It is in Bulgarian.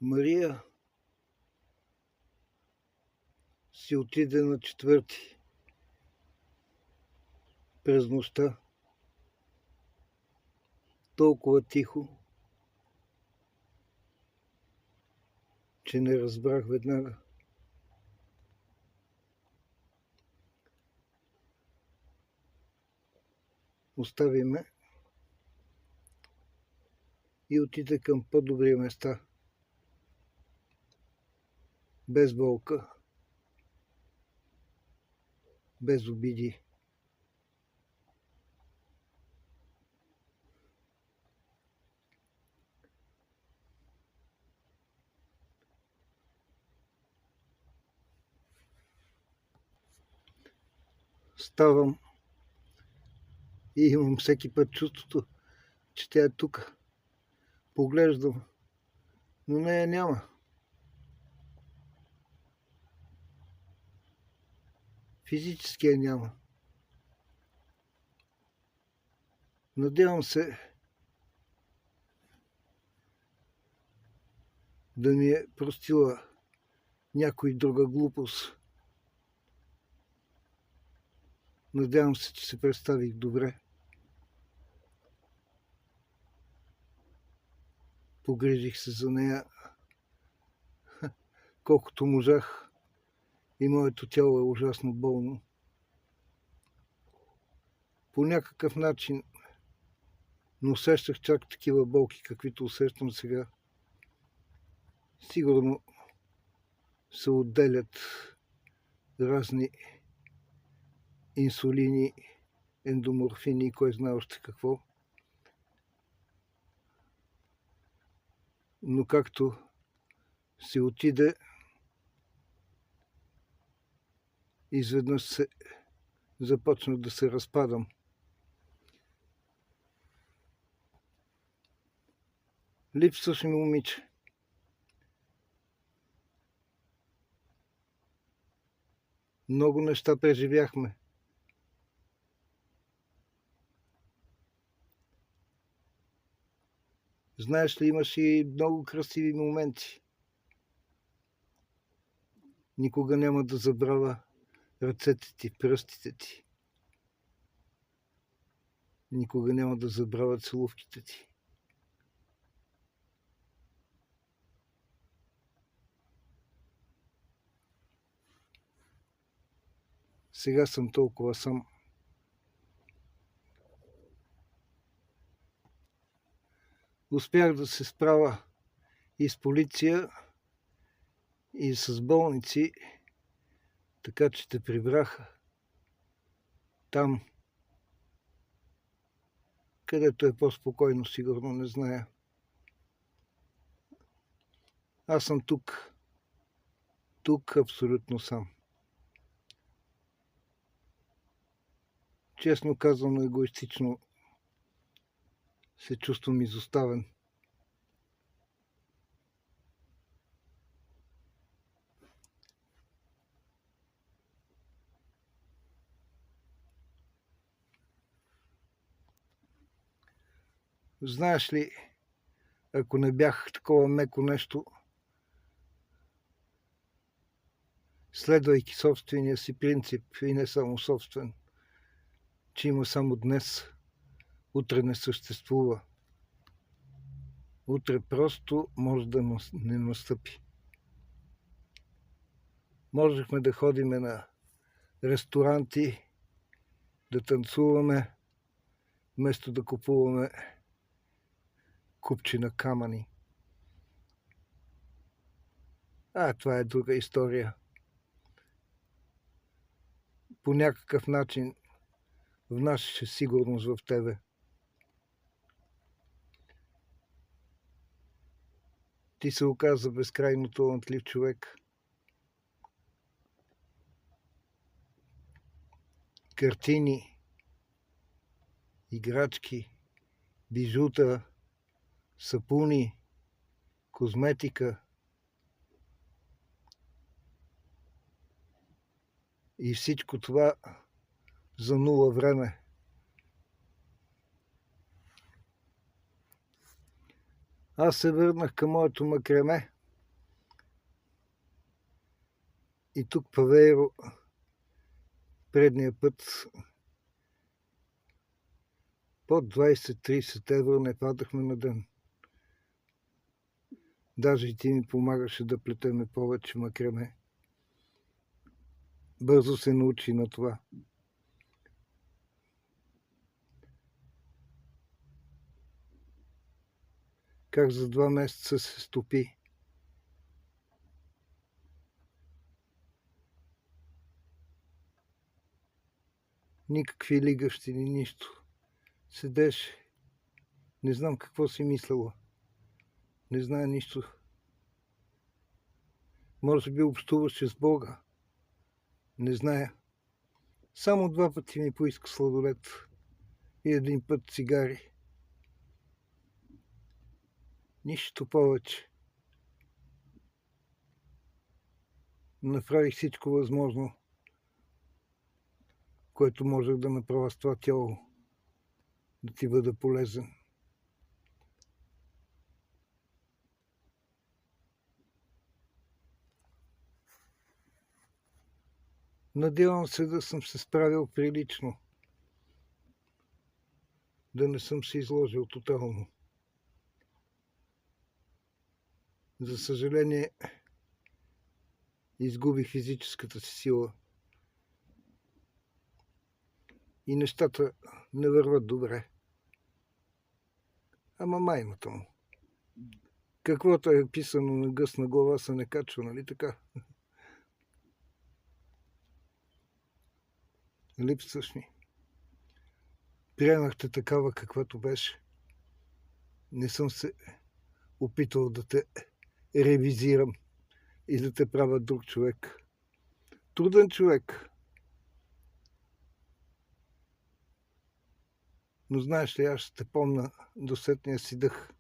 Мария си отиде на 4 през нощта, толкова тихо, че не разбрах веднага. Остави ме и отиде към по-добри места, без болка, без обиди. Ставам и имам всеки път чувството, че тя е тук. Поглеждам, но нея няма. Физически я няма. Надявам се да ми е простила някой друга глупост. Надявам се, че се представих добре. Погрижих се за нея колкото можах и моето тяло е ужасно болно. По някакъв начин не усещах чак такива болки, каквито усещам сега. Сигурно се отделят разни инсулини, ендоморфини и кой знае още какво. Но както се отиде, изведнъж се започна да се разпадам. Липсваше ми момиче. Много неща преживяхме. Знаеш ли, имаш и много красиви моменти. Никога няма да забравя ръцете ти, пръстите ти. Никога няма да забравя целувките ти. Сега съм толкова сам. Успях да се справя и с полиция, и с болници, така че те прибраха там, където е по-спокойно, сигурно, не зная. Аз съм тук. Тук абсолютно сам. Честно казано, егоистично се чувствам изоставен. Знаеш ли, ако не бях такова меко нещо, следвайки собствения си принцип и не само собствен, че има само днес, утре не съществува. Утре просто може да не настъпи. Можехме да ходиме на ресторанти, да танцуваме, вместо да купуваме купчина камъни. Това е друга история. По някакъв начин внасяше сигурност в тебе. Ти се оказа безкрайно талантлив човек. Картини, играчки, бижута, сапуни, козметика и всичко това за нула време. Аз се върнах към моето макреме И тук Павейро предния път под 20-30 евро не падахме на ден. Даже и ти ми помагаше да плетеме повече макреме. Бързо се научи на това. Как за 2 месеца се стопи. Никакви лигащини, нищо. Седеше. Не знам какво си мислела. Не знае нищо. Може би общуваше с Бога. Не зная. Само 2 пъти ми поиска сладолед и 1 път цигари. Нищо повече. Направих всичко възможно, което можех да направя с това тяло, да ти бъда полезен. Надявам се да съм се справил прилично, да не съм се изложил тотално. За съжаление, изгубих физическата си сила и нещата не върват добре. Ама маймата му. Каквото е писано на гъсна глава се не качва, нали така? Липсваш ми. Приемахте такава, каквато беше. Не съм се опитал да те ревизирам и да те правя друг човек. Труден човек. Но знаеш ли, аз ще те помня до сетния си дъх.